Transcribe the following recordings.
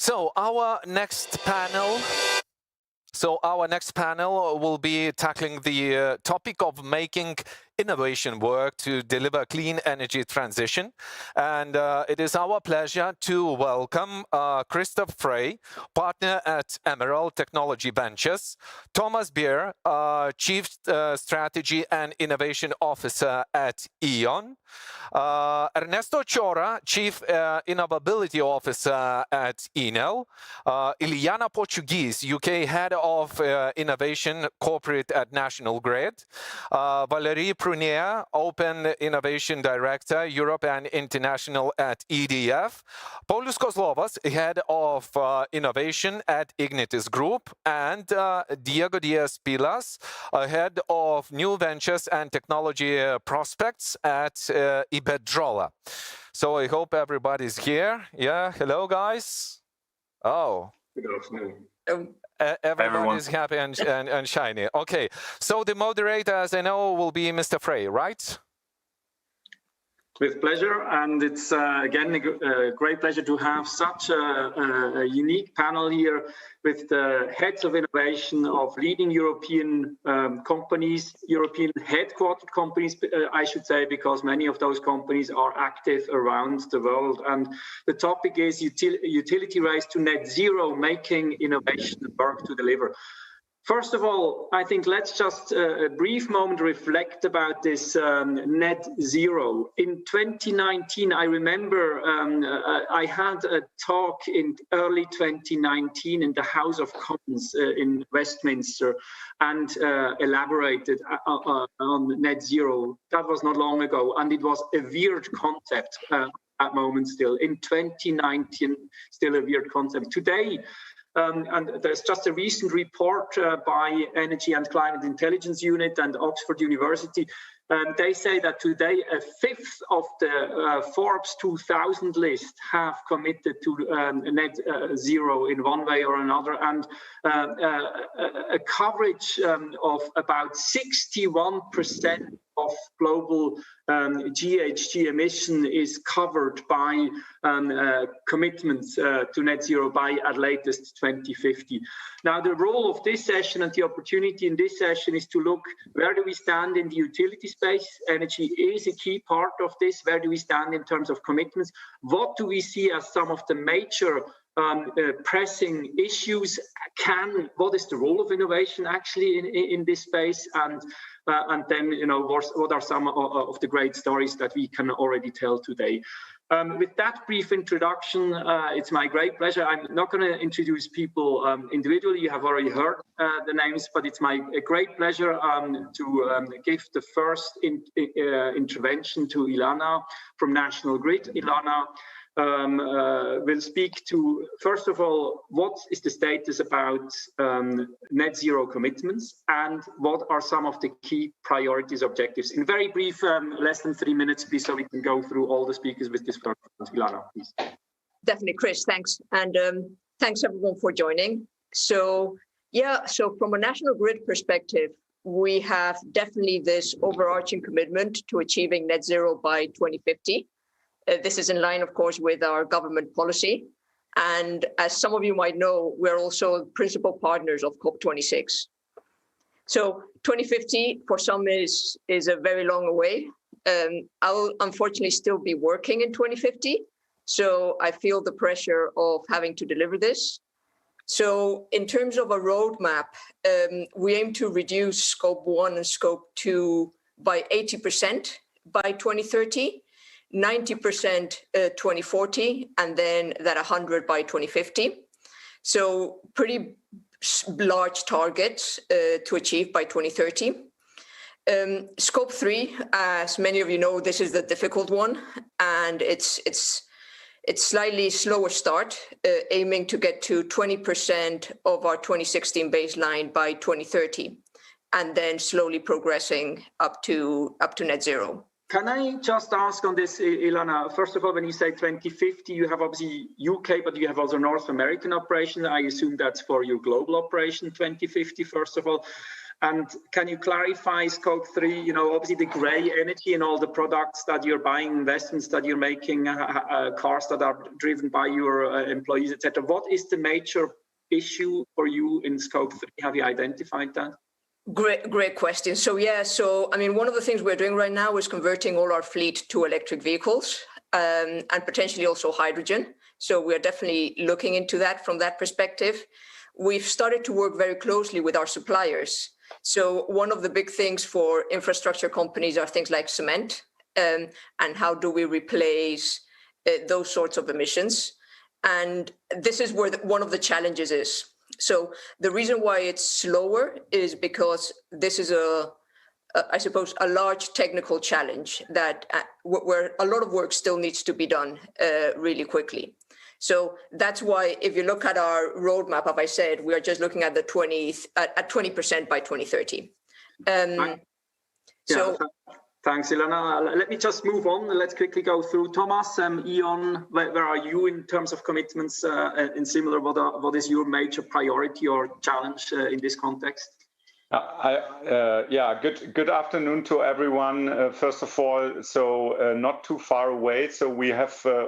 So our next panel will be tackling the topic of making innovation work to deliver clean energy transition. And it is our pleasure to welcome Christoph Frey, partner at Emerald Technology Ventures, Thomas Beer, Chief Strategy and Innovation Officer at E.ON, Ernesto Chora, Chief Innovability Officer at Enel, Iliana Portuguese, UK Head of Innovation Corporate at National Grid, Valérie Prunier, Open Innovation Director, Europe and International at EDF, Paulius Kozlovas, Head of Innovation at Ignitis Group, and Diego Diaz-Pilas, Head of New Ventures and Technology Prospects at Iberdrola. So I hope everybody's here. Yeah, hello guys. Oh. Good afternoon. Everybody's happy and shiny. Okay, so the moderator, as I know, will be Mr. Frey, right? With pleasure, and it's again a great pleasure to have such a unique panel here with the heads of innovation of leading European companies, European headquartered companies, I should say, because many of those companies are active around the world. And the topic is utility race to net zero, making innovation work to deliver. First of all, I think let's just a brief moment reflect about this net zero. In 2019, I remember I had a talk in early 2019 in the House of Commons in Westminster and elaborated on net zero. That was not long ago, and it was a weird concept at that moment still. In 2019, still a weird concept. Today, and there's just a recent report by Energy and Climate Intelligence Unit and Oxford University. They say that today a fifth of the Forbes 2000 list have committed to net zero in one way or another, and a coverage of about 61% of global GHG emission is covered by commitments to net zero by at latest 2050. Now, the role of this session and the opportunity in this session is to look, where do we stand in the utility space? Energy is a key part of this. Where do we stand in terms of commitments? What do we see as some of the major pressing issues? What is the role of innovation actually in this space? And then, you know, what are some of the great stories that we can already tell today? With that brief introduction, it's my great pleasure. I'm not going to introduce people individually. You have already heard the names, but it's a great pleasure to give the first intervention to Ilana from National Grid. Ilana will speak to, first of all, what is the status about net zero commitments and what are some of the key priorities, objectives. In very brief, less than 3 minutes, please, so we can go through all the speakers with this first. Ilana, please. Definitely, Chris, thanks. And thanks everyone for joining. So from a National Grid perspective, we have definitely this overarching commitment to achieving net zero by 2050. This is in line, of course, with our government policy. And as some of you might know, we're also principal partners of COP26. So 2050 for some is a very long way. I'll unfortunately still be working in 2050. So I feel the pressure of having to deliver this. So in terms of a roadmap, we aim to reduce Scope 1 and Scope 2 by 80% by 2030. 90% 2040, and then that 100 by 2050. So pretty large targets to achieve by 2030. Scope 3, as many of you know, this is the difficult one, and it's slightly slower start, aiming to get to 20% of our 2016 baseline by 2030, and then slowly progressing up to net zero. Can I just ask on this, Ilana, first of all, when you say 2050, you have obviously UK, but you have also North American operation. I assume that's for your global operation, 2050, first of all. And can you clarify scope 3, you know, obviously the gray energy and all the products that you're buying, investments that you're making, cars that are driven by your employees, etc. What is the major issue for you in scope 3? Have you identified that? Great question. So I mean, one of the things we're doing right now is converting all our fleet to electric vehicles and potentially also hydrogen. So we're definitely looking into that from that perspective. We've started to work very closely with our suppliers. So one of the big things for infrastructure companies are things like cement, and how do we replace those sorts of emissions? And this is where one of the challenges is. So the reason why it's slower is because this is I suppose, a large technical challenge that where a lot of work still needs to be done really quickly. So that's why, if you look at our roadmap, as I said, we are just looking at the 20% by 2030. Thanks, Ilona. Let me just move on. Let's quickly go through. Thomas, E.ON, where are you in terms of commitments in similar? What is your major priority or challenge in this context? Good afternoon to everyone. First of all, so not too far away. So we have a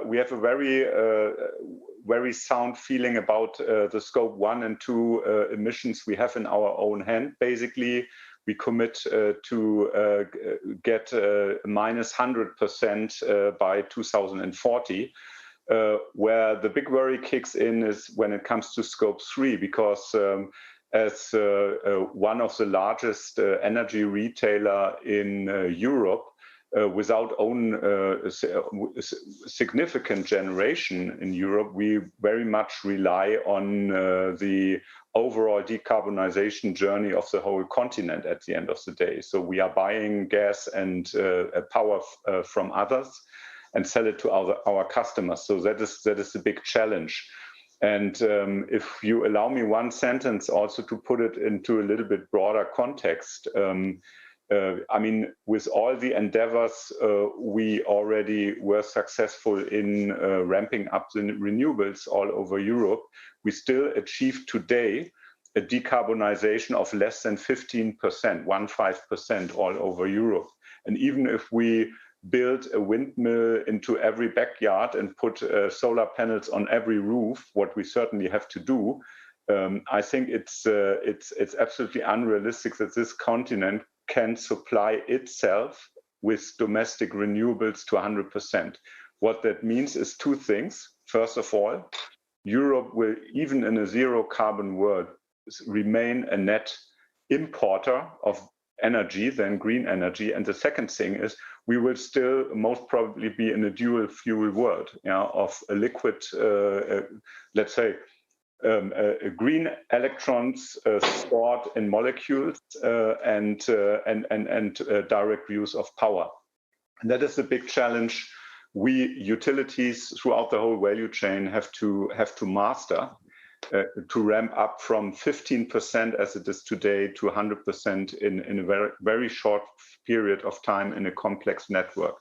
very sound feeling about the scope 1 and 2 emissions we have in our own hand. Basically, we commit to get minus 100% by 2040. Where the big worry kicks in is when it comes to scope 3, because as one of the largest energy retailer in Europe, without own significant generation in Europe, we very much rely on the overall decarbonization journey of the whole continent at the end of the day. So we are buying gas and power from others and sell it to our customers. So that is the big challenge. And if you allow me one sentence also to put it into a little bit broader context, I mean, with all the endeavors, we already were successful in ramping up the renewables all over Europe. We still achieve today a decarbonization of less than 15%, 15% all over Europe. And even if we build a windmill into every backyard and put solar panels on every roof, what we certainly have to do, I think it's absolutely unrealistic that this continent can supply itself with domestic renewables to 100%. What that means is two things. First of all, Europe will, even in a zero carbon world, remain a net importer of energy than green energy. And the second thing is we will still most probably be in a dual fuel world, of a liquid, let's say, green electrons stored in molecules and direct use of power. And that is the big challenge we utilities throughout the whole value chain have to master to ramp up from 15% as it is today to 100% in a very, very short period of time in a complex network.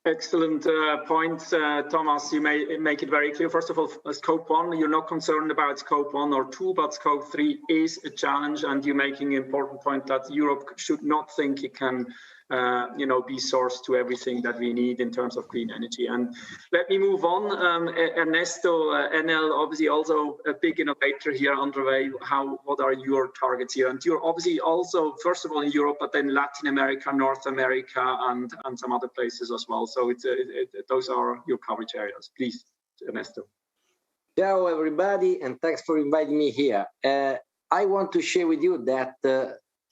Excellent points, Thomas. You may make it very clear. First of all, scope 1, you're not concerned about scope 1 or 2, but scope 3 is a challenge, and you're making an important point that Europe should not think it can be sourced to everything that we need in terms of clean energy. And let me move on. Ernesto, NL, obviously also a big innovator here underway. What are your targets here? And you're obviously also, first of all, in Europe, but then Latin America, North America, and some other places as well. So those are your coverage areas. Please, Ernesto. Ciao, everybody, and thanks for inviting me here. I want to share with you that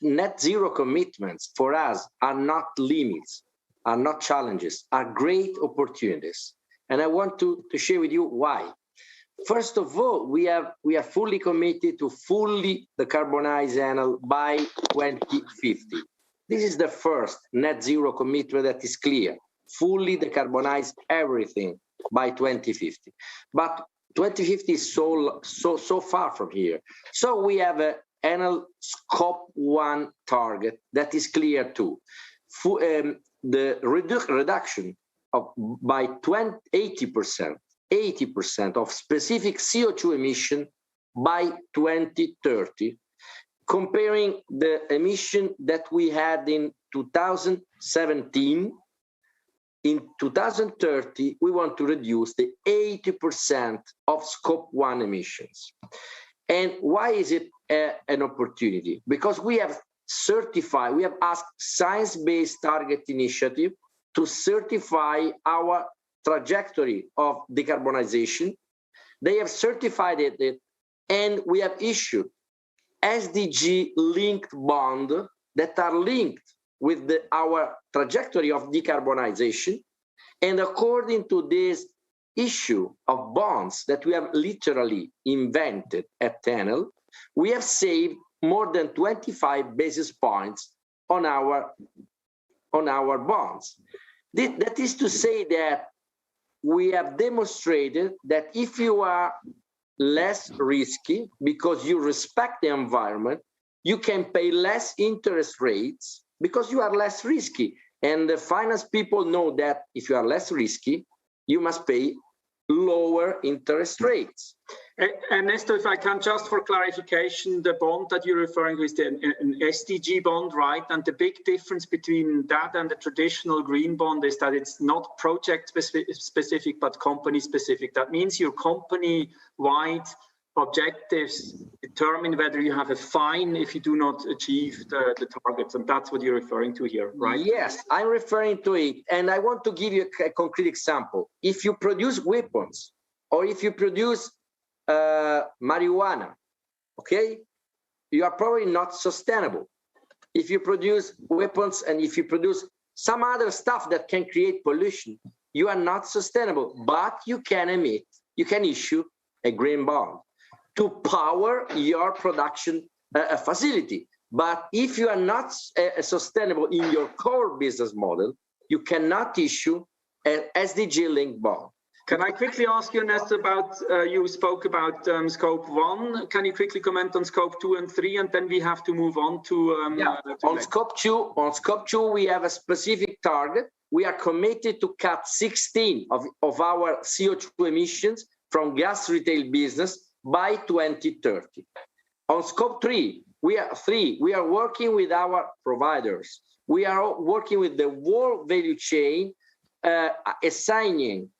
net zero commitments for us are not limits, are not challenges, are great opportunities. And I want to share with you why. First of all, we are fully committed to fully decarbonize Enel by 2050. This is the first net zero commitment that is clear. Fully decarbonize everything by 2050. But 2050 is so far from here. So we have a Enel scope 1 target that is clear too. The reduction of by 80% of specific CO2 emission by 2030 comparing the emission that we had in 2017, in 2030, we want to reduce the 80% of Scope 1 emissions. And why is it an opportunity? Because we have asked Science Based Target Initiative to certify our trajectory of decarbonization. They have certified it, and we have issued SDG-linked bonds that are linked with our trajectory of decarbonization. And according to this issue of bonds that we have literally invented at Enel, we have saved more than 25 basis points on our bonds. That is to say that we have demonstrated that if you are less risky because you respect the environment, you can pay less interest rates because you are less risky. And the finance people know that if you are less risky, you must pay lower interest rates. Ernesto, if I can, just for clarification, the bond that you're referring to is an SDG bond, right? And the big difference between that and the traditional green bond is that it's not project specific, but company specific. That means your company-wide objectives determine whether you have a fine if you do not achieve the targets. And that's what you're referring to here, right? Yes, I'm referring to it. And I want to give you a concrete example. If you produce weapons, or if you produce marijuana, okay, you are probably not sustainable. If you produce weapons and if you produce some other stuff that can create pollution, you are not sustainable, but you can issue a green bond to power your production facility. But if you are not sustainable in your core business model, you cannot issue an SDG-linked bond. Can I quickly ask you, Ernesto, about, you spoke about Scope 1. Can you quickly comment on Scope 2 and 3, and then we have to move on to... On Scope 2, we have a specific target. We are committed to cut 16 of our CO2 emissions from gas retail business by 2030. On Scope 3, we are working with our providers. We are working with the whole value chain, assigning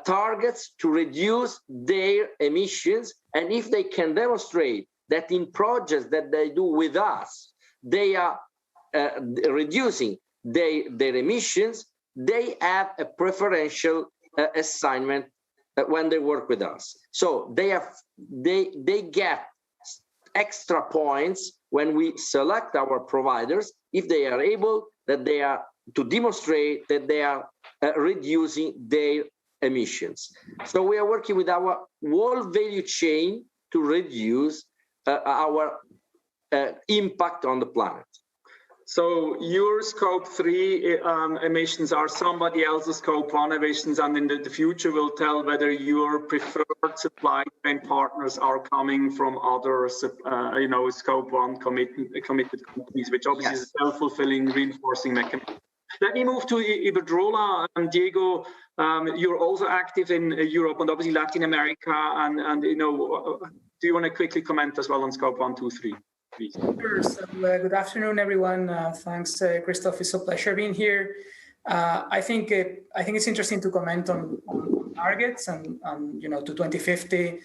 targets to reduce their emissions, and if they can demonstrate that in projects that they do with us, they are reducing their emissions, they have a preferential assignment when they work with us. So they get extra points when we select our providers if they are able to demonstrate that they are reducing their emissions. So we are working with our whole value chain to reduce our impact on the planet. So your Scope 3 emissions are somebody else's Scope 1 emissions, and in the future will tell whether your preferred supply chain partners are coming from other, Scope 1 committed companies, which obviously is a self-fulfilling reinforcing mechanism. Let me move to Iberdrola. And Diego, you're also active in Europe and obviously Latin America. And do you want to quickly comment as well on Scope 1, 2, 3, please? Sure. So, good afternoon, everyone. Thanks, Christoph. It's a pleasure being here. I think it's interesting to comment on targets and to 2050.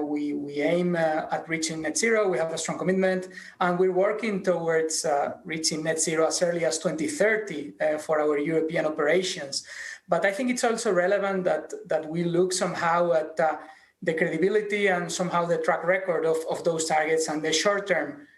We aim at reaching net zero. We have a strong commitment, and we're working towards reaching net zero as early as 2030 for our European operations. But I think it's also relevant that we look somehow at the credibility and somehow the track record of those targets and the short-term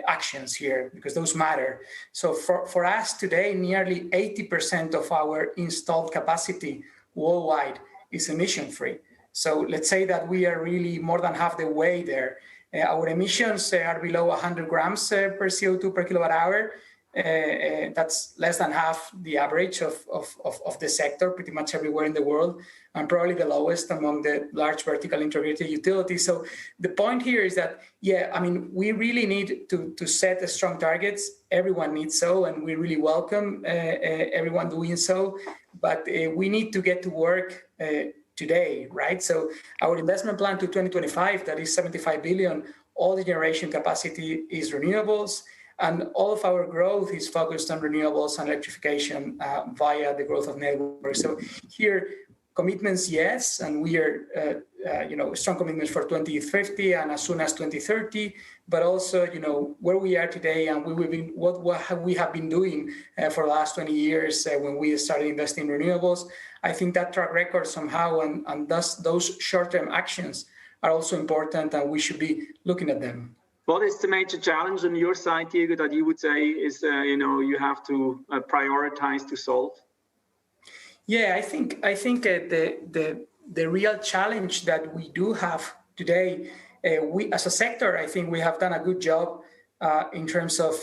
actions here, because those matter. So for us today, nearly 80% of our installed capacity worldwide is emission-free. So let's say that we are really more than half the way there. Our emissions are below 100 grams per CO2 per kilowatt hour. That's less than half the average of the sector, pretty much everywhere in the world, and probably the lowest among the large vertical integrated utilities. So the point here is that, we really need to set strong targets. Everyone needs so, and we really welcome everyone doing so. But we need to get to work today, right? So our investment plan to 2025, that is 75 billion, all the generation capacity is renewables, and all of our growth is focused on renewables and electrification via the growth of networks. So here, commitments, yes, and we are, strong commitments for 2050 and as soon as 2030, but also, where we are today and what we have been doing for the last 20 years when we started investing in renewables. I think that track record somehow and thus those short-term actions are also important, and we should be looking at them. What is the major challenge on your side, Diego, that you would say is, you have to prioritize to solve? Yeah, I think the real challenge that we do have today, we as a sector, I think we have done a good job in terms of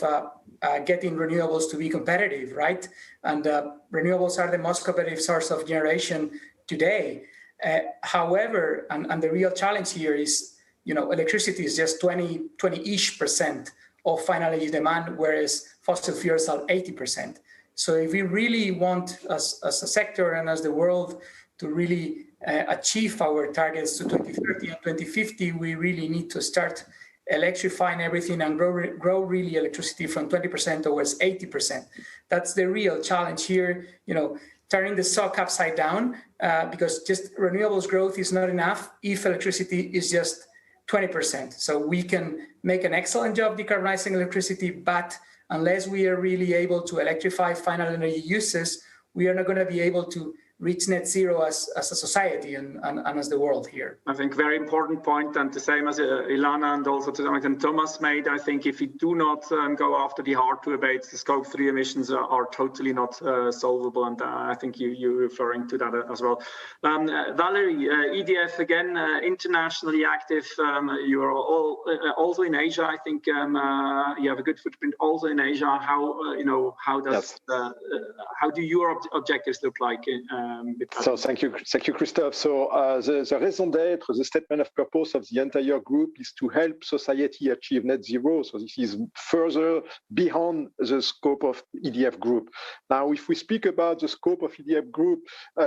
getting renewables to be competitive, right? And renewables are the most competitive source of generation today. However, and the real challenge here is, electricity is just 20-ish% of final energy demand, whereas fossil fuels are 80%. So if we really want, as a sector and as the world, to really achieve our targets to 2030 and 2050, we really need to start electrifying everything and grow really electricity from 20% towards 80%. That's the real challenge here, turning the sock upside down, because just renewables growth is not enough if electricity is just 20%. So we can make an excellent job decarbonizing electricity, but unless we are really able to electrify final energy uses, we are not going to be able to reach net zero as a society and as the world here. I think very important point, and the same as Ilana and also to some extent Thomas made. I think if we do not go after the hard to abate, the scope 3 emissions are totally not solvable, and I think you're referring to that as well. Valerie, EDF again, internationally active. You are also in Asia. I think you have a good footprint also in Asia. How do your objectives look like? So thank you, Christophe. So the raison d'être, the statement of purpose of the entire group is to help society achieve net zero. So this is further beyond the scope of EDF Group. Now, if we speak about the scope of EDF Group,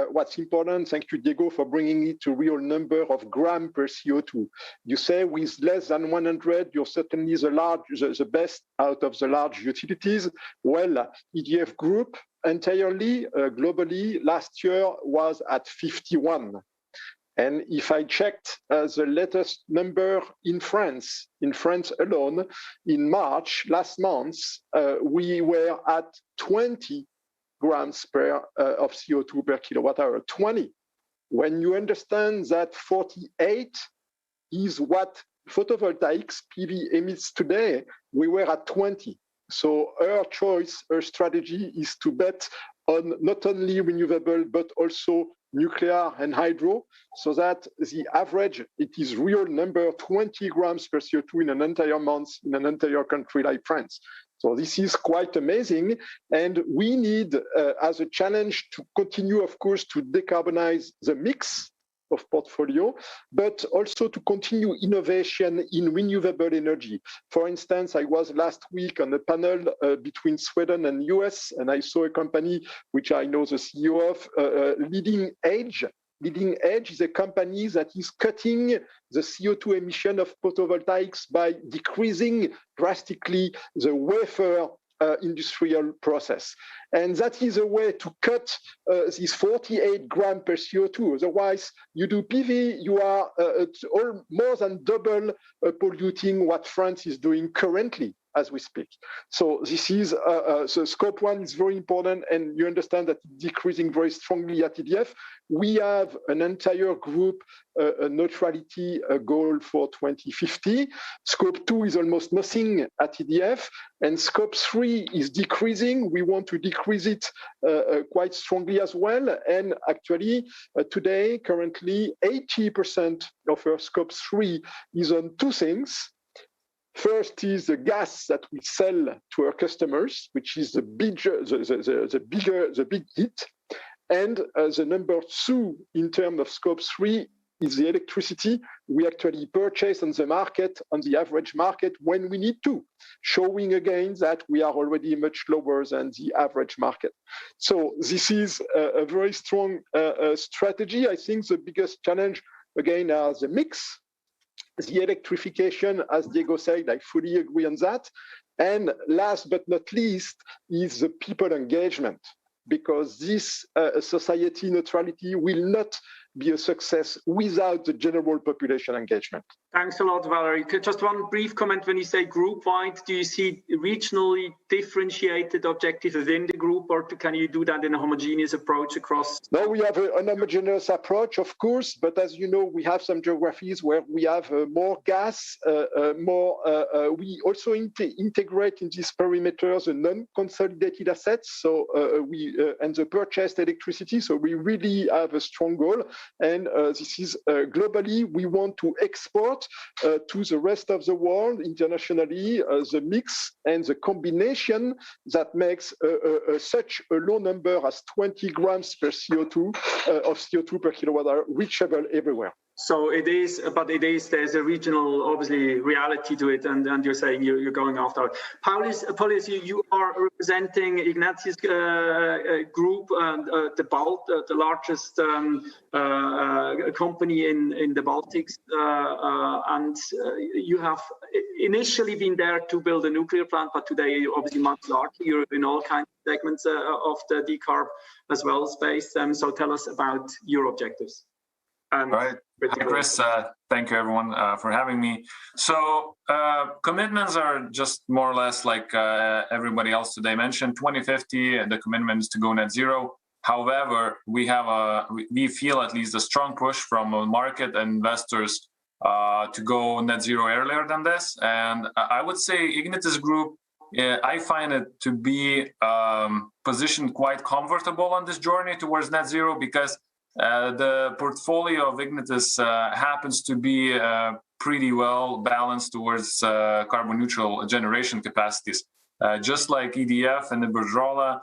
what's important, thank you, Diego, for bringing it to real number of gram per CO2. You say with less than 100, you're certainly the best out of the large utilities. Well, EDF Group, entirely globally last year was at 51, and if I checked the latest number in France alone, in March last month, we were at 20 grams of CO2 per kilowatt hour. 20. When you understand that 48 is what photovoltaics PV emits today, we were at 20. So our choice, our strategy is to bet on not only renewable, but also nuclear and hydro, so that the average, it is real number 20 grams per CO2 in an entire month in an entire country like France. So this is quite amazing. And we need, as a challenge, to continue, of course, to decarbonize the mix of portfolio, but also to continue innovation in renewable energy. For instance, I was last week on a panel between Sweden and US, and I saw a company which I know the CEO of, Leading Edge. Leading Edge is a company that is cutting the CO2 emission of photovoltaics by decreasing drastically the wafer industrial process. And that is a way to cut this 48 grams per CO2. Otherwise, you do PV, you are more than double polluting what France is doing currently as we speak. So this is, so scope 1 is very important, and you understand that it's decreasing very strongly at EDF. We have an entire group a neutrality goal for 2050. Scope 2 is almost nothing at EDF, and scope 3 is decreasing. We want to decrease it quite strongly as well. And actually, today, currently, 80% of our scope 3 is on two things. First is the gas that we sell to our customers, which is the big hit. And the number 2 in terms of scope 3 is the electricity we actually purchase on the market, on the average market, when we need to, showing again that we are already much lower than the average market. So this is a very strong strategy. I think the biggest challenge, again, are the mix. the electrification, as Diego said, I fully agree on that. And last but not least is the people engagement, because this society neutrality will not be a success without the general population engagement. Thanks a lot, Valerie. Just one brief comment. When you say group-wide, do you see regionally differentiated objectives within the group, or can you do that in a homogeneous approach across? No, we have an homogeneous approach, of course, but as you know, we have some geographies where we have more gas, we also integrate in these perimeters the non-consolidated assets, so and the purchased electricity, so we really have a strong goal. And this is globally, we want to export to the rest of the world internationally the mix and the combination that makes such a low number as 20 grams per CO2 of CO2 per kilowatt hour reachable everywhere. So it is, but there's a regional, obviously, reality to it, and you're saying you're going after it. Paulius, you are representing Ignatius Group, the largest company in the Baltics, and you have initially been there to build a nuclear plant, but today you're obviously much larger. You're in all kinds of segments of the decarb as well space. So tell us about your objectives. All right. Hi, Chris. Thank you, everyone, for having me. So commitments are just more or less like everybody else today mentioned. 2050, the commitment is to go net zero. However, we feel at least a strong push from the market and investors to go net zero earlier than this. And I would say Ignatius Group, I find it to be positioned quite comfortable on this journey towards net zero, because the portfolio of Ignatius happens to be pretty well balanced towards carbon neutral generation capacities. Just like EDF and Iberdrola,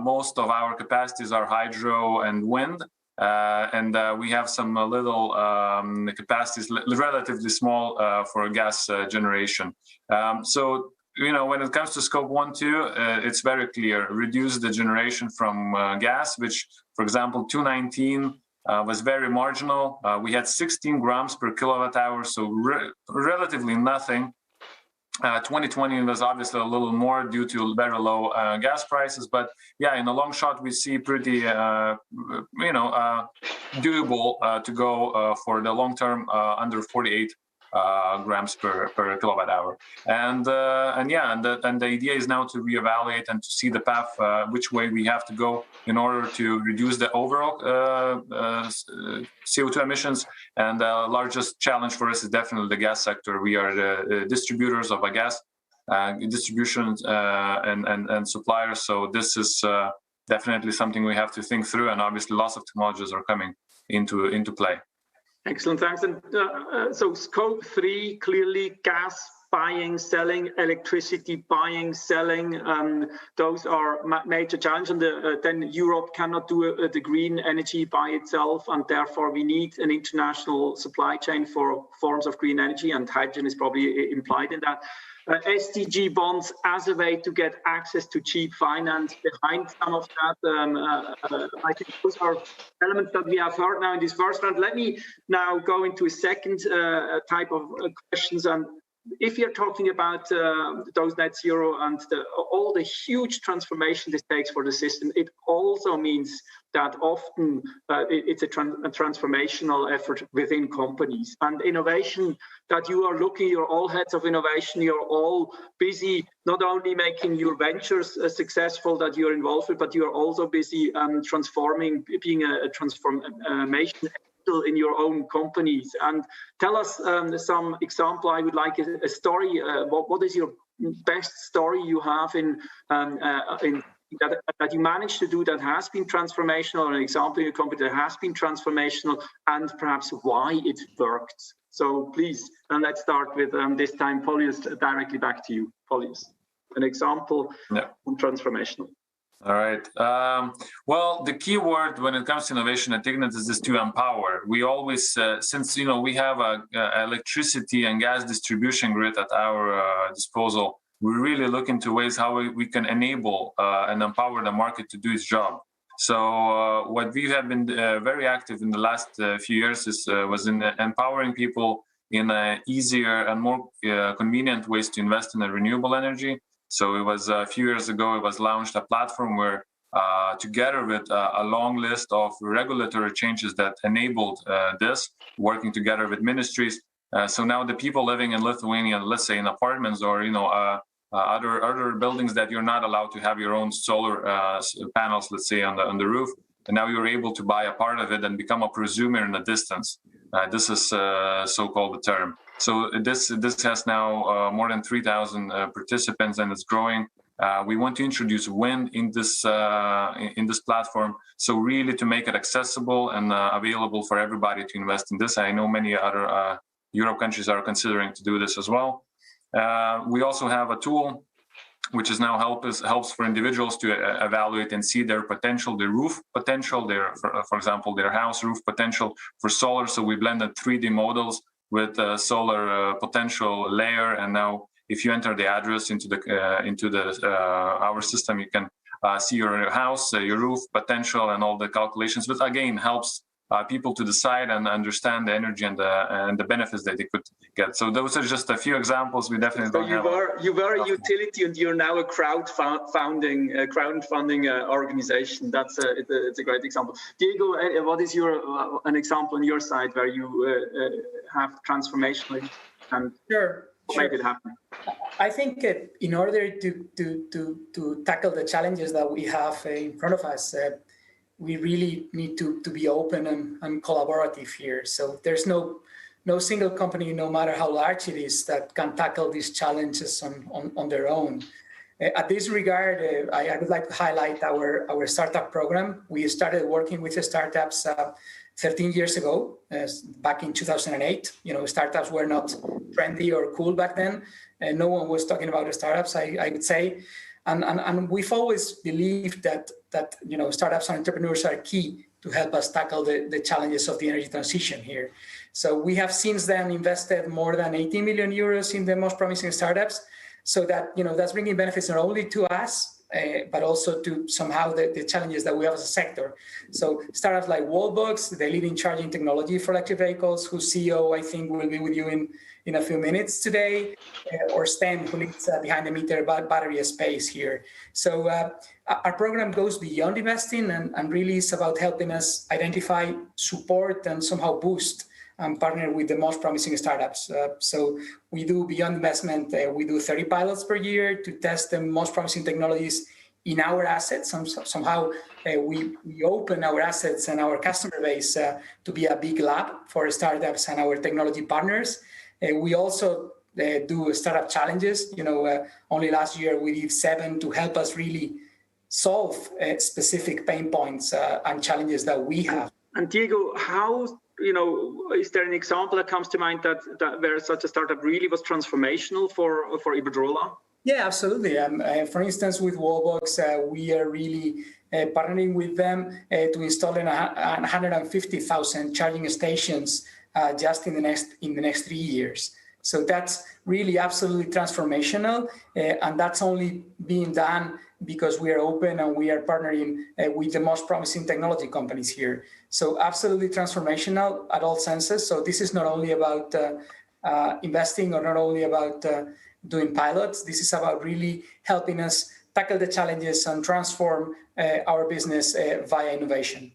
most of our capacities are hydro and wind, and we have some little capacities, relatively small, for gas generation. So, when it comes to scope 1, 2, it's very clear. Reduce the generation from gas, which, for example, 2019 was very marginal. We had 16 grams per kilowatt hour, so relatively nothing. 2020 was obviously a little more due to very low gas prices, but yeah, in the long shot, we see pretty, doable to go for the long term under 48 grams per kilowatt hour, and the idea is now to reevaluate and to see the path which way we have to go in order to reduce the overall CO2 emissions. And the largest challenge for us is definitely the gas sector. We are the distributors of a gas distribution and suppliers, so this is definitely something we have to think through, and obviously lots of technologies are coming into play. Excellent, thanks. And so scope 3, clearly gas buying, selling, electricity buying, selling, those are major challenges. And then Europe cannot do the green energy by itself, and therefore we need an international supply chain for forms of green energy, and hydrogen is probably implied in that. SDG bonds as a way to get access to cheap finance behind some of that. I think those are elements that we have heard now in this first round. Let me now go into a second type of questions. And if you're talking about those net zero and all the huge transformation this takes for the system, it also means that often it's a transformational effort within companies. And innovation that you are looking, you're all heads of innovation, you're all busy not only making your ventures successful that you're involved with, but you're also busy transforming, being a transformation in your own companies. And tell us some example. I would like a story. What is your best story you have in that you managed to do that has been transformational, or an example in your company that has been transformational, and perhaps why it worked? So please, and let's start with this time, Paulius, directly back to you. Paulius, an example on transformational. All right. Well, the key word when it comes to innovation at Ignatius is to empower. We always, since we have a electricity and gas distribution grid at our disposal, we really look into ways how we can enable and empower the market to do its job. So what we have been very active in the last few years was in empowering people in easier and more convenient ways to invest in the renewable energy. So it was a few years ago, it was launched a platform where together with a long list of regulatory changes that enabled this, working together with ministries. So now the people living in Lithuania, let's say in apartments or other buildings that you're not allowed to have your own solar panels, let's say on the roof, and now you're able to buy a part of it and become a prosumer in a distance. This is so-called the term. So this has now more than 3,000 participants, and it's growing. We want to introduce wind in this platform, so really to make it accessible and available for everybody to invest in this. I know many other Europe countries are considering to do this as well. We also have a tool which is now helps for individuals to evaluate and see their potential, their roof potential, for example, their house roof potential for solar. So we blended 3D models with solar potential layer, and now if you enter the address into our system, you can see your house, your roof potential, and all the calculations. But again, helps people to decide and understand the energy and the benefits that they could get. So those are just a few examples. We definitely don't have. You were a utility, and you're now a crowdfunding organization. That's it's a great example. Diego, what is an example on your side where you have transformationally and make it happen? I think in order to tackle the challenges that we have in front of us, we really need to be open and collaborative here. So there's no single company, no matter how large it is, that can tackle these challenges on their own. At this regard, I would like to highlight our startup program. We started working with the startups 13 years ago, back in 2008. Startups were not trendy or cool back then. No one was talking about the startups, I would say. And we've always believed that startups and entrepreneurs are key to help us tackle the challenges of the energy transition here. So we have since then invested more than 18 million euros in the most promising startups. So that, that's bringing benefits not only to us, but also to somehow the challenges that we have as a sector. So startups like Wallbox, the leading charging technology for electric vehicles, whose CEO, I think, will be with you in a few minutes today, or STEM, who leads behind the meter battery space here. So our program goes beyond investing and really is about helping us identify, support, and somehow boost and partner with the most promising startups. So we do beyond investment, we do 30 pilots per year to test the most promising technologies in our assets. Somehow we open our assets and our customer base to be a big lab for startups and our technology partners. We also do startup challenges. Only last year we did 7 to help us really solve specific pain points and challenges that we have. And Diego, how, is there an example that comes to mind that where such a startup really was transformational for Iberdrola? Yeah, absolutely. For instance, with Wallbox, we are really partnering with them to install 150,000 charging stations just in the next 3 years. So that's really absolutely transformational, and that's only being done because we are open and we are partnering with the most promising technology companies here. So absolutely transformational at all senses. So this is not only about investing or not only about doing pilots. This is about really helping us tackle the challenges and transform our business via innovation.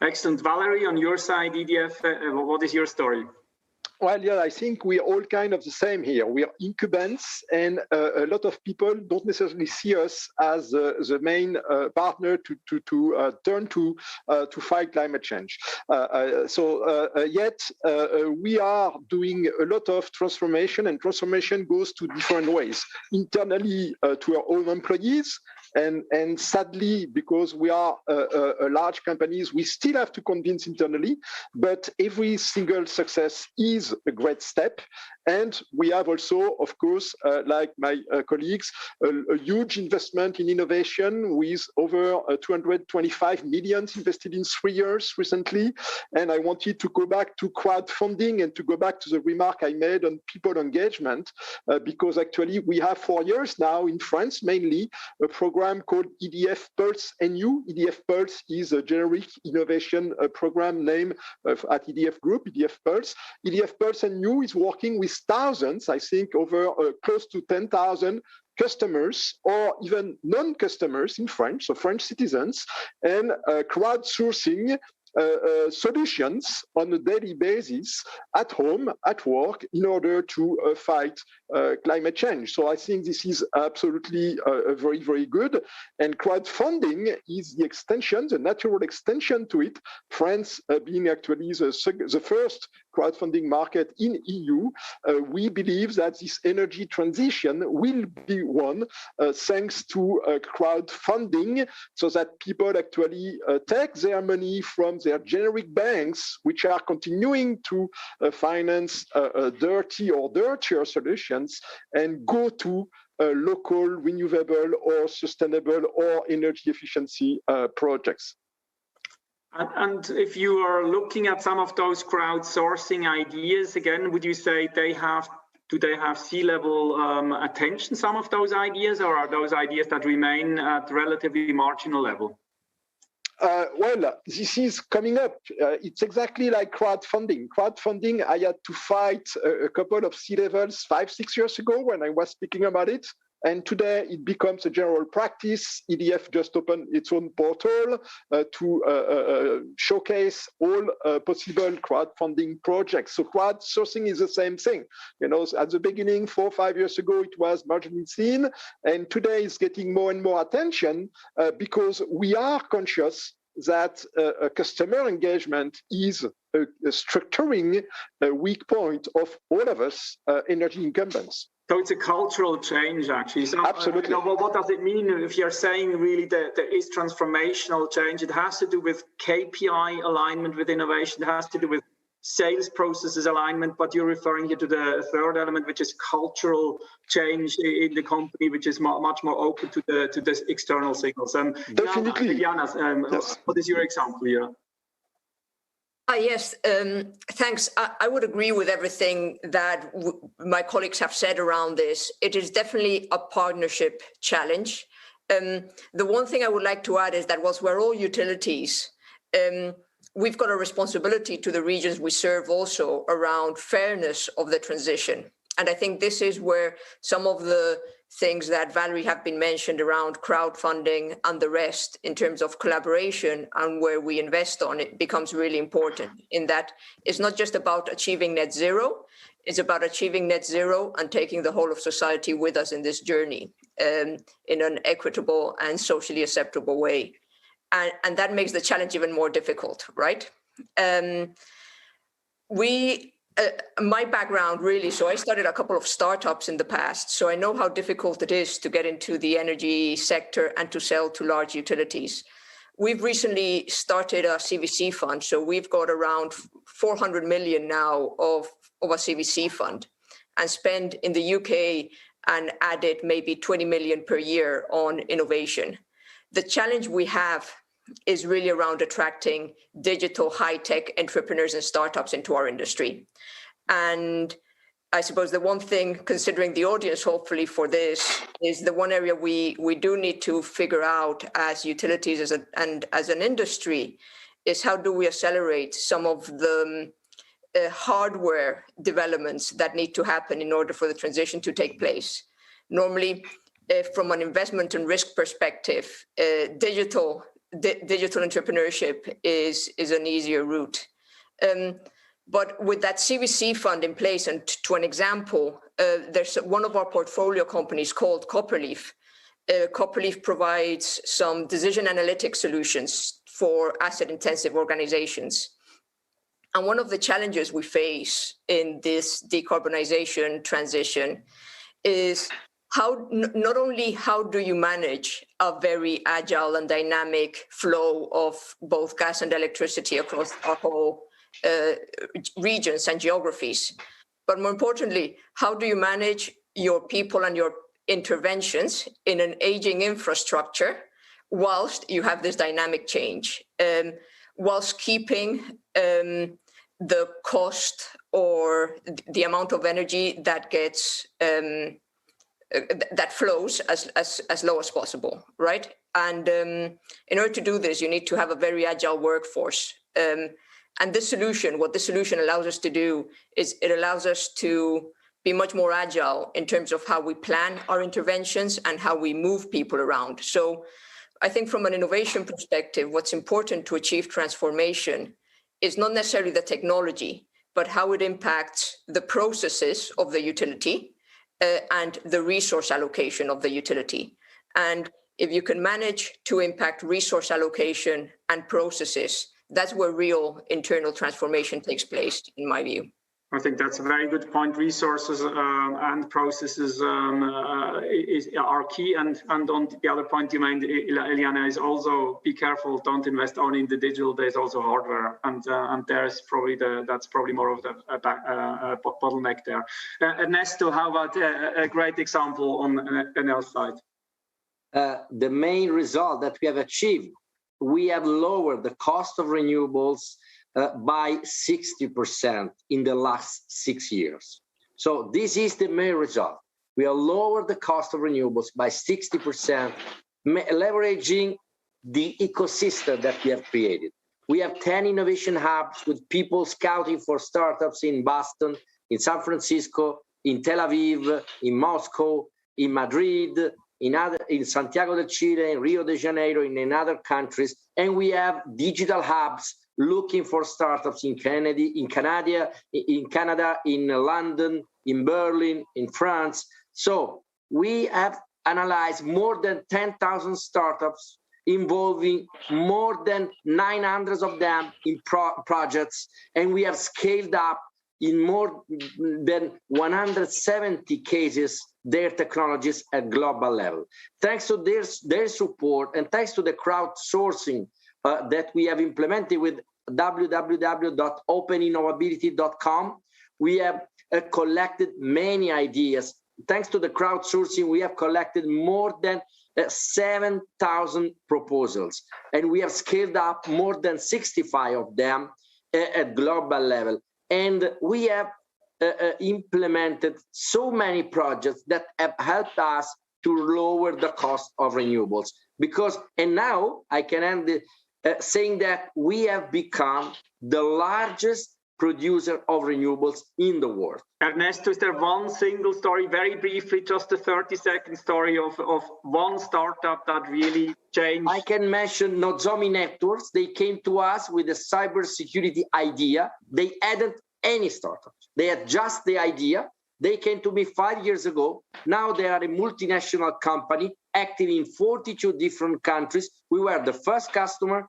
Excellent. Valerie, on your side, EDF, what is your story? Well, yeah, I think we're all kind of the same here. We are incumbents, and a lot of people don't necessarily see us as the main partner to turn to fight climate change. Yet we are doing a lot of transformation, and transformation goes to different ways. Internally to our own employees, and sadly, because we are a large companies, we still have to convince internally, but every single success is a great step. And we have also, of course, like my colleagues, a huge investment in innovation with over 225 million invested in 3 years recently. And I wanted to go back to crowdfunding and to go back to the remark I made on people engagement, because actually we have 4 years now in France, mainly, a program program called EDF Pulse NU. EDF Pulse is a generic innovation program name at EDF Group, EDF Pulse. EDF Pulse NU is working with thousands, I think over close to 10,000 customers or even non-customers in France, so French citizens, and crowdsourcing solutions on a daily basis at home, at work, in order to fight climate change. So I think this is absolutely very, very good. And crowdfunding is the extension, the natural extension to it. France being actually the first crowdfunding market in EU, we believe that this energy transition will be won thanks to crowdfunding, so that people actually take their money from their generic banks, which are continuing to finance dirty or dirtier solutions, and go to local renewable or sustainable or energy efficiency projects. And if you are looking at some of those crowdsourcing ideas, again, would you say do they have C-level attention, some of those ideas, or are those ideas that remain at relatively marginal level? Well, this is coming up. It's exactly like crowdfunding. Crowdfunding, I had to fight a couple of C-levels 5-6 years ago when I was speaking about it. And today it becomes a general practice. EDF just opened its own portal to showcase all possible crowdfunding projects. So crowdsourcing is the same thing. You know, at the beginning, 4 or 5 years ago, it was marginally seen. And today it's getting more and more attention because we are conscious that customer engagement is a structuring weak point of all of us energy incumbents. So it's a cultural change, actually. So, absolutely. What does it mean if you're saying really that there is transformational change? It has to do with KPI alignment with innovation. It has to do with sales processes alignment. But you're referring here to the third element, which is cultural change in the company, which is much more open to the external signals. Definitely. Diana, yes. What is your example here? Yes, thanks. I would agree with everything that my colleagues have said around this. It is definitely a partnership challenge. The one thing I would like to add is that whilst we're all utilities, we've got a responsibility to the regions we serve also around fairness of the transition. And I think this is where some of the things that Valerie have been mentioned around crowdfunding and the rest in terms of collaboration and where we invest on it becomes really important, in that it's not just about achieving net zero, it's about achieving net zero and taking the whole of society with us in this journey in an equitable and socially acceptable way. And that makes the challenge even more difficult, right? My background really, so I started a couple of startups in the past, so I know how difficult it is to get into the energy sector and to sell to large utilities. We've recently started a CVC fund, so we've got around 400 million now of a CVC fund, and spend in the UK and added maybe 20 million per year on innovation. The challenge we have is really around attracting digital high-tech entrepreneurs and startups into our industry. And I suppose the one thing, considering the audience hopefully for this, is the one area we do need to figure out as utilities and as an industry is how do we accelerate some of the hardware developments that need to happen in order for the transition to take place. Normally, from an investment and risk perspective, digital entrepreneurship is an easier route. But with that CVC fund in place, and to an example, there's one of our portfolio companies called Copperleaf. Copperleaf provides some decision analytic solutions for asset-intensive organizations. And one of the challenges we face in this decarbonization transition is not only how do you manage a very agile and dynamic flow of both gas and electricity across our whole regions and geographies, but more importantly, how do you manage your people and your interventions in an aging infrastructure whilst you have this dynamic change, whilst keeping the cost or the amount of energy that gets that flows as low as possible, right? And in order to do this, you need to have a very agile workforce. And this solution, what this solution allows us to do is it allows us to be much more agile in terms of how we plan our interventions and how we move people around. So I think from an innovation perspective, what's important to achieve transformation is not necessarily the technology, but how it impacts the processes of the utility and the resource allocation of the utility. And if you can manage to impact resource allocation and processes, that's where real internal transformation takes place, in my view. I think that's a very good point. Resources and processes are key. And on the other point you made, Eliana, is also be careful. Don't invest only in the digital. There's also hardware, and there's probably that's probably more of the bottleneck there. Ernesto, how about a great example on Enel's side? The main result that we have achieved, we have lowered the cost of renewables by 60% in the last 6 years. So this is the main result. We have lowered the cost of renewables by 60%, leveraging the ecosystem that we have created. We have 10 innovation hubs with people scouting for startups in Boston, in San Francisco, in Tel Aviv, in Moscow, in Madrid, in Santiago de Chile, in Rio de Janeiro, in other countries. And we have digital hubs looking for startups in Canada, in London, in Berlin, in France. So we have analyzed more than 10,000 startups involving more than 900 of them in projects. And we have scaled up in more than 170 cases their technologies at global level. Thanks to their support and thanks to the crowdsourcing that we have implemented with www.openinnovability.com, we have collected many ideas. Thanks to the crowdsourcing, we have collected more than 7,000 proposals, and we have scaled up more than 65 of them at global level. And we have implemented so many projects that have helped us to lower the cost of renewables. And now I can end saying that we have become the largest producer of renewables in the world. Ernesto, is there one single story, very briefly, just a 30-second story of one startup that really changed? I can mention Nozomi Networks. They came to us with a cybersecurity idea. They hadn't any startups. They had just the idea. They came to me 5 years ago. Now they are a multinational company active in 42 different countries. We were the first customer.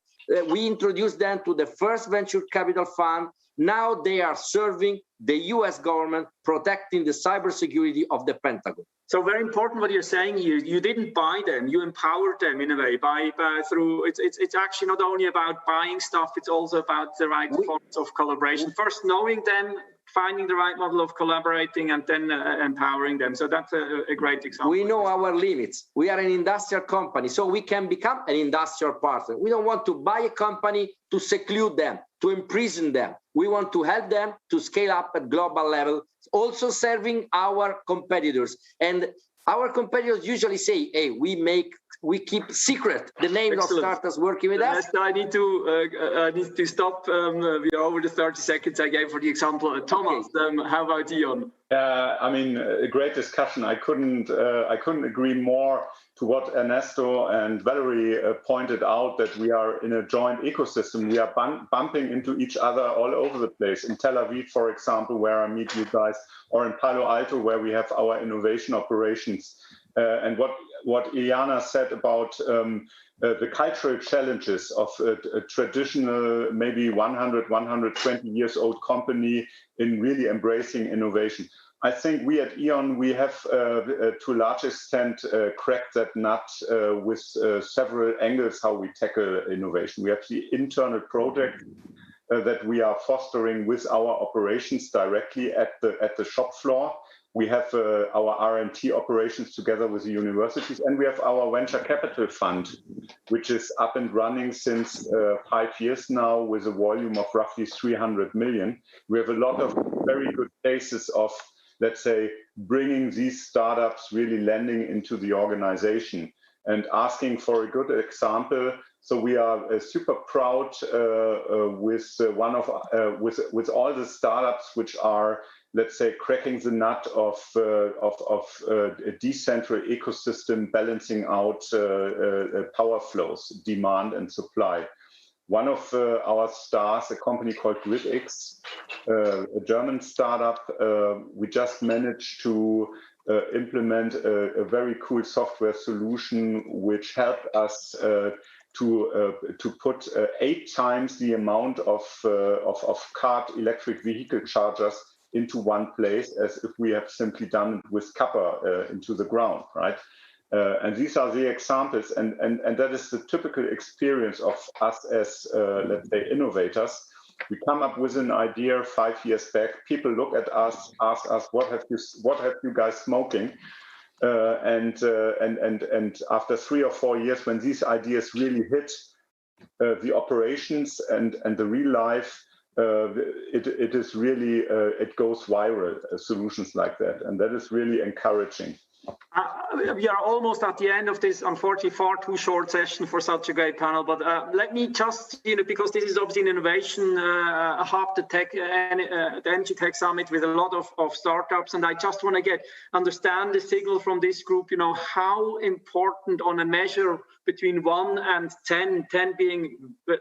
We introduced them to the first venture capital fund. Now they are serving the US government, protecting the cybersecurity of the Pentagon. So very important what you're saying here. You didn't buy them, you empowered them in a way through. It's actually not only about buying stuff, it's also about the right forms of collaboration. First knowing them, finding the right model of collaborating, and then empowering them. So that's a great example. We know our limits. We are an industrial company, so we can become an industrial partner. We don't want to buy a company to seclude them, to imprison them. We want to help them to scale up at global level, also serving our competitors. And our competitors usually say, hey, we keep secret the names of startups working with us. I need to stop. We are over the 30 seconds I gave for the example. Thomas, how about Ion? I mean, a great discussion. I couldn't agree more to what Ernesto and Valerie pointed out, that we are in a joint ecosystem. We are bumping into each other all over the place. In Tel Aviv, for example, where I meet you guys, or in Palo Alto, where we have our innovation operations. And what Iliana said about the cultural challenges of a traditional, maybe 100, 120 years old company in really embracing innovation. I think we at E.ON, we have to a large extent cracked that nut with several angles how we tackle innovation. We have the internal project that we are fostering with our operations directly at the shop floor. We have our R&T operations together with the universities, and we have our venture capital fund, which is up and running since 5 years now with a volume of roughly 300 million. We have a lot of very good cases of let's say, bringing these startups really landing into the organization and asking for a good example. So we are super proud with all the startups which are, let's say, cracking the nut of a decentral ecosystem, balancing out power flows, demand and supply. One of our stars, a company called GridX, a German startup, we just managed to implement a very cool software solution which helped us to put 8 times the amount of car electric vehicle chargers into one place as if we have simply done it with copper into the ground, right? And these are the examples, and that is the typical experience of us as, let's say, innovators. We come up with an idea 5 years back. People look at us, ask us, "What have you guys smoking?" And after 3 or 4 years, when these ideas really hit the operations and the real life, it is really it goes viral. Solutions like that, and that is really encouraging. We are almost at the end of this, unfortunately, far too short session for such a great panel. But let me just, because this is obviously an innovation hub, the Energy Tech Summit with a lot of startups, and I just want to understand the signal from this group. How important on a measure between 1 and 10, 10 being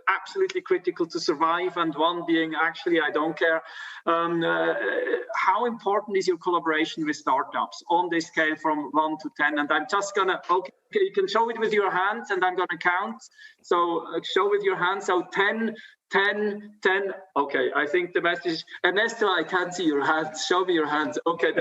absolutely critical to survive, and 1 being actually I don't care. How important is your collaboration with startups on this scale from 1 to 10? And I'm just gonna, okay, you can show it with your hands, and I'm gonna count. So show with your hands. So 10, 10, 10. Okay, I think the message, Ernesto, I can't see your hands. Show me your hands. Okay,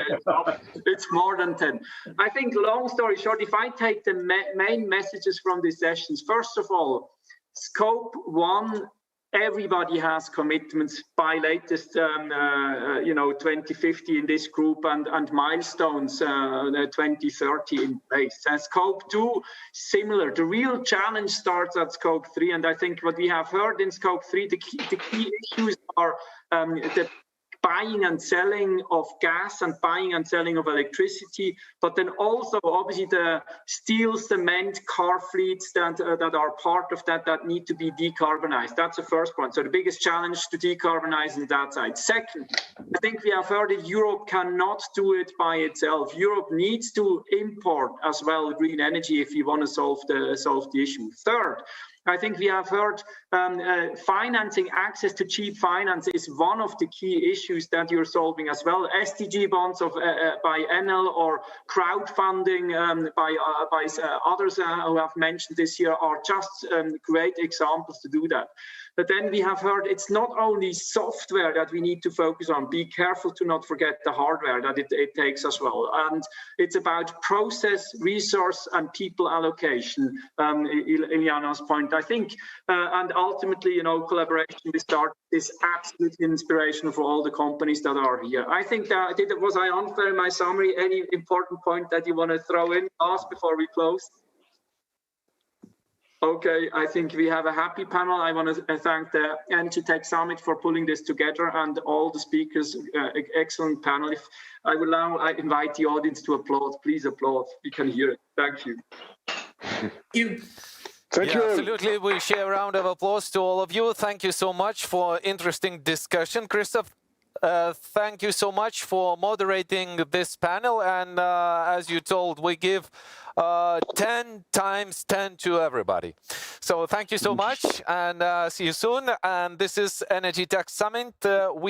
it's more than 10. I think, long story short, if I take the main messages from these sessions, first of all, scope 1, everybody has commitments by latest 2050 in this group, and milestones 2030 in place. And scope 2, similar. The real challenge starts at scope 3, and I think what we have heard in scope 3, the key issues are the buying and selling of gas and buying and selling of electricity, but then also obviously the steel, cement, car fleets that are part of that need to be decarbonized. That's the first point. So the biggest challenge to decarbonize on that side. Second, I think we have heard that Europe cannot do it by itself. Europe needs to import as well green energy if you want to solve the issue. Third, I think we have heard financing, access to cheap finance is one of the key issues that you're solving as well. SDG bonds by Enel or crowdfunding by others who have mentioned this year are just great examples to do that. But then we have heard it's not only software that we need to focus on. Be careful to not forget the hardware that it takes as well. And it's about process, resource, and people allocation, Iliana's point, I think. And ultimately, collaboration with start is absolutely inspirational for all the companies that are here. I think that was I unfair in my summary. Any important point that you want to throw in, last before we close? Okay, I think we have a happy panel. I want to thank the Energy Tech Summit for pulling this together and all the speakers. Excellent panel. If I will now invite the audience to applaud. Please applaud. We can hear it. Thank you. Thank you. Absolutely. We share a round of applause to all of you. Thank you so much for interesting discussion, Christoph. Thank you so much for moderating this panel. And as you told, we give 10 times 10 to everybody. So thank you so much, and see you soon. And this is Energy Tech Summit.